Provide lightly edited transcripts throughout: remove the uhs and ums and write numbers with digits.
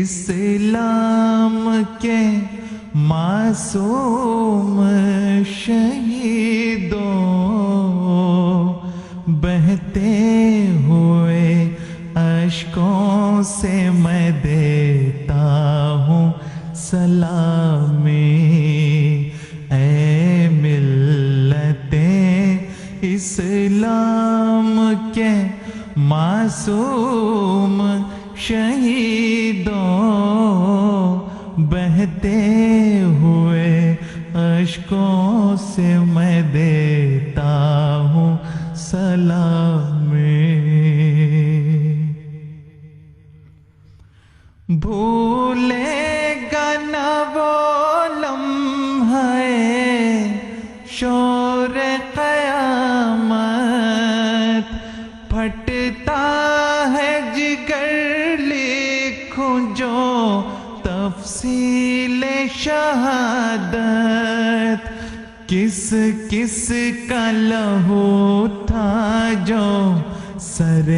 اسلام کے معصوم شہیدوں، بہتے ہوئے اشکوں سے میں دیتا ہوں سلامی، اے ملت اسلام کے معصوم شہیدوں، بہتے ہوئے اشکوں سے میں دیتا ہوں سلامی۔ بھولے گا نہ وہ لمحہ شور قیامت، پھٹتا ہے جگر لکھوں جو تفصیل شہادت، کس کس کا لہو تھا جو سر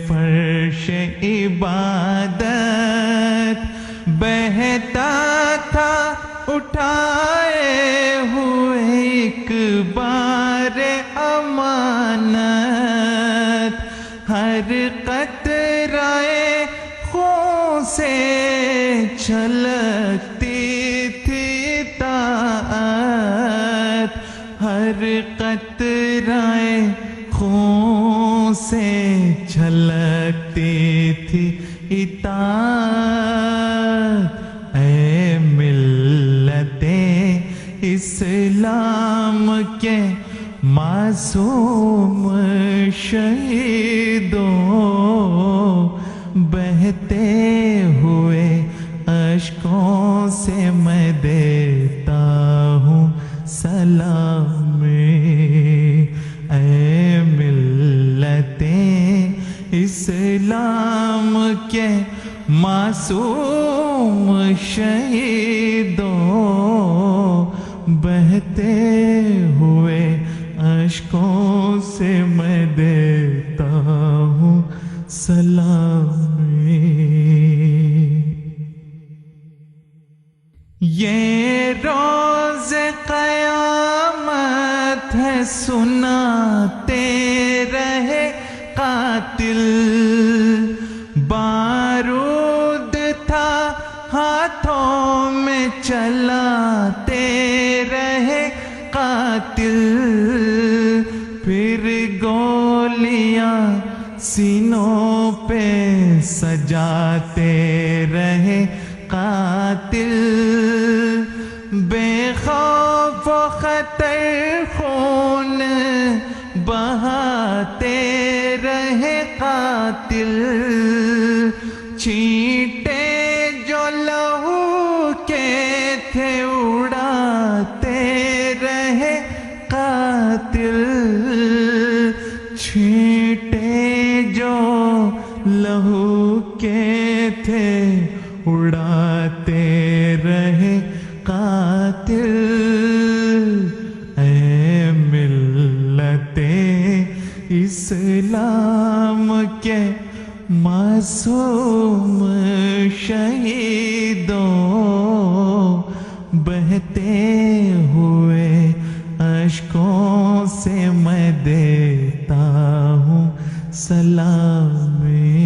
فرش عبادت، بہتا تھا اٹھائے ہوئے ایک بار امانت، ہر قطرہ خون سے چھلکتی تھی اطاعت، ہر قطرہ خون سے چھلکتی تھی اطاعت، اے ملت اسلام کے معصوم شہیدوں، بہتے ہوئے اشکوں سے میں دیتا ہوں سلامی، اے ملت اسلام کے معصوم شہیدوں، بہتے ہوئے اشکوں سے میں دیتا ہوں سلامی۔ یہ روز قیامت ہے سناتے رہے قاتل، بارود تھا ہاتھوں میں چلاتے رہے قاتل، پھر گولیاں سینوں پہ سجاتے رہے قاتل، بے خوف و خطر خون بہاتے رہے قاتل، چھینٹے جو لہو کے تھے اڑاتے رہے قاتل، چھینٹے جو لہو کے تھے اڑاتے رہے قاتل، اے ملت اسلام کے معصوم شہیدوں، بہتے ہوئے اشکوں سے میں دیتا ہوں سلامی،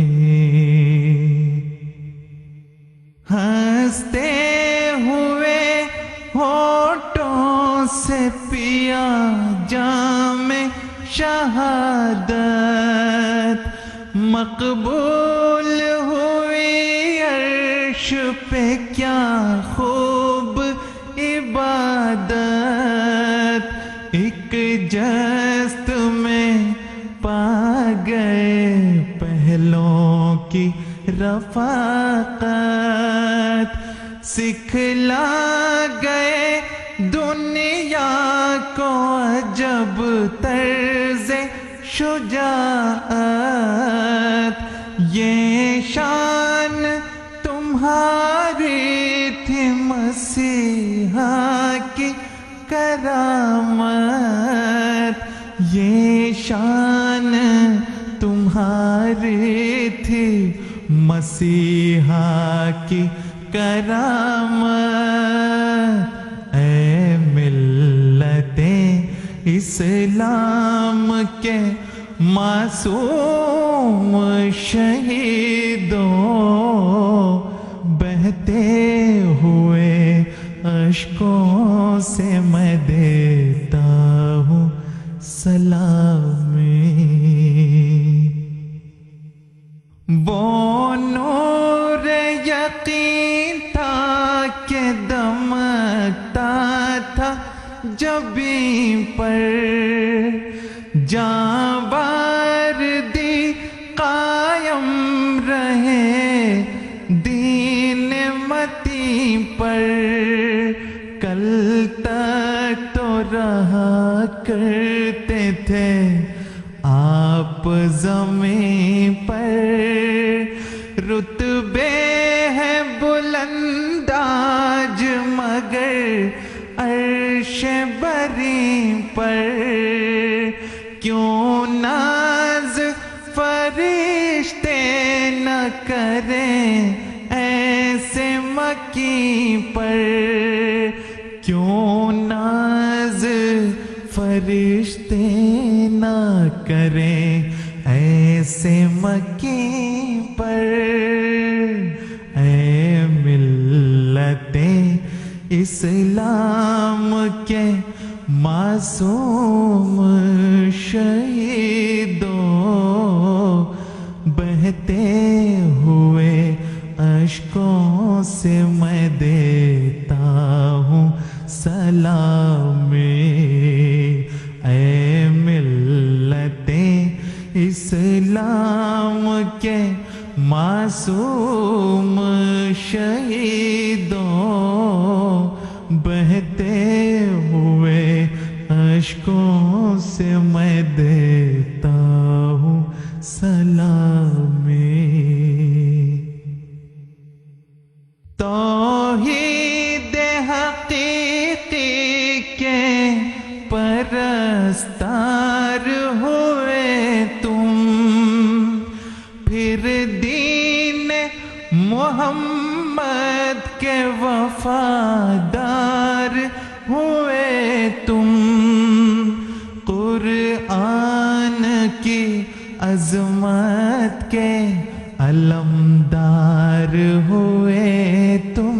ہنستے ہوئے ہونٹوں سے پیا جام شہادت، مقبول ہوئی عرش پہ کیا خوب عبادت، ایک جست میں پا گئے پہلوں کی رفاقت، سکھلا گئے دنیا کو عجب طرز شجاعت، یہ شان تمہاری تھی مسیحا کی کرامت، یہ شان تمہاری تھی مسیحا کی کرامت، اے ملت اسلام کے معصوم شہیدوں، بہتے ہوئے اشکوں سے میں دیتا ہوں سلامی۔ وہ نور یقین تھا کہ دمکتا تھا جبیں پر، جانباردی قائم رہے دین متی پر، کل تک تو رہا کرتے تھے آپ زمین پر، رتبے ہیں بلند آج مگر عرش بری پر، کیوں ناز فرشتے نہ کریں ایسے مکی پر، کیوں ناز فرشتے نہ کریں ایسے مکی پر، اے ملت اسلام کے معصوم شہیدوں، بہتے ہوئے اشکوں سے میں دیتا ہوں سلامی، اے ملت اسلام کے معصوم شہیدوں، بہتے ہوئے اشکوں سے میں دیتا ہوں سلامی۔ توحید حقیقی کے پرستار ہوئے تم، پھر دین محمد کے وفادار ہوئے تم، قرآن کی عظمت کے علمدار ہوئے تم،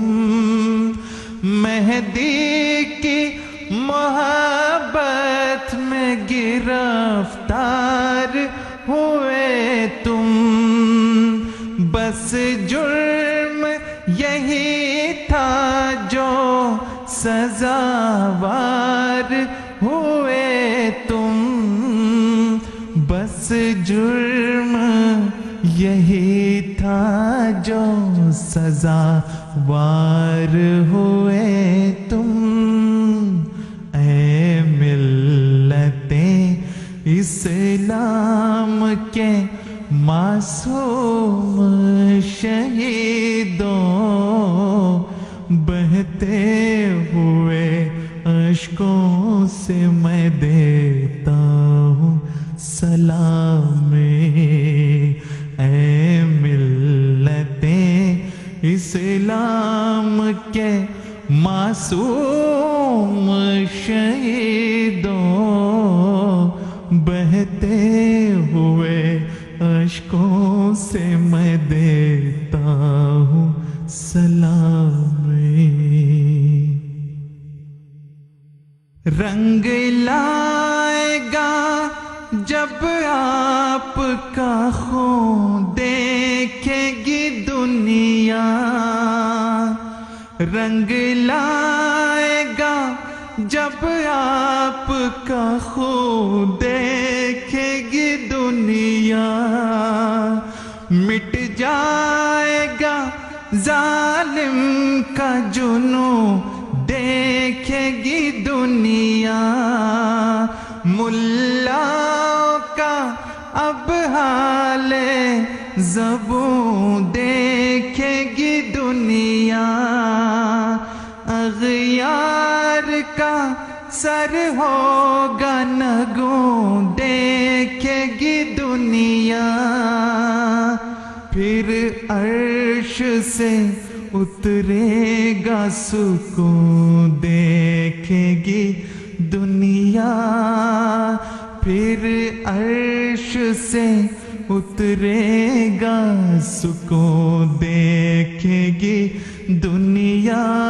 مہدی کی محبت میں گرفتار ہوئے تم، بس جرم یہی تھا جو سزاوار ہوئے تم، بس جرم یہی تھا جو سزاوار ہوئے تم، اے ملت اسلام کے معصوم شہیدوں، بہتے ہوئے اشکوں سے میں دیتا ہوں سلامی، اے ملت اسلام کے معصوم شہیدوں، بہتے ہوئے اشکوں سے میں دیتا ہوں سلامی۔ رنگ لائے گا جب آپ کا خون دیکھے گی دنیا، رنگ لائے گا جب آپ کا خون دیکھے گی دنیا، مٹ جائے گا ظالم کا جنون دیکھے گی دنیا، ملاؤں کا اب حال زبوں دیکھے گی دنیا، اغیار کا سر ہوگا نگوں دیکھے گی دنیا، پھر عرش سے اترے گا سکون دیکھے گی دنیا، پھر عرش سے اترے گا سکون دیکھے گی دنیا۔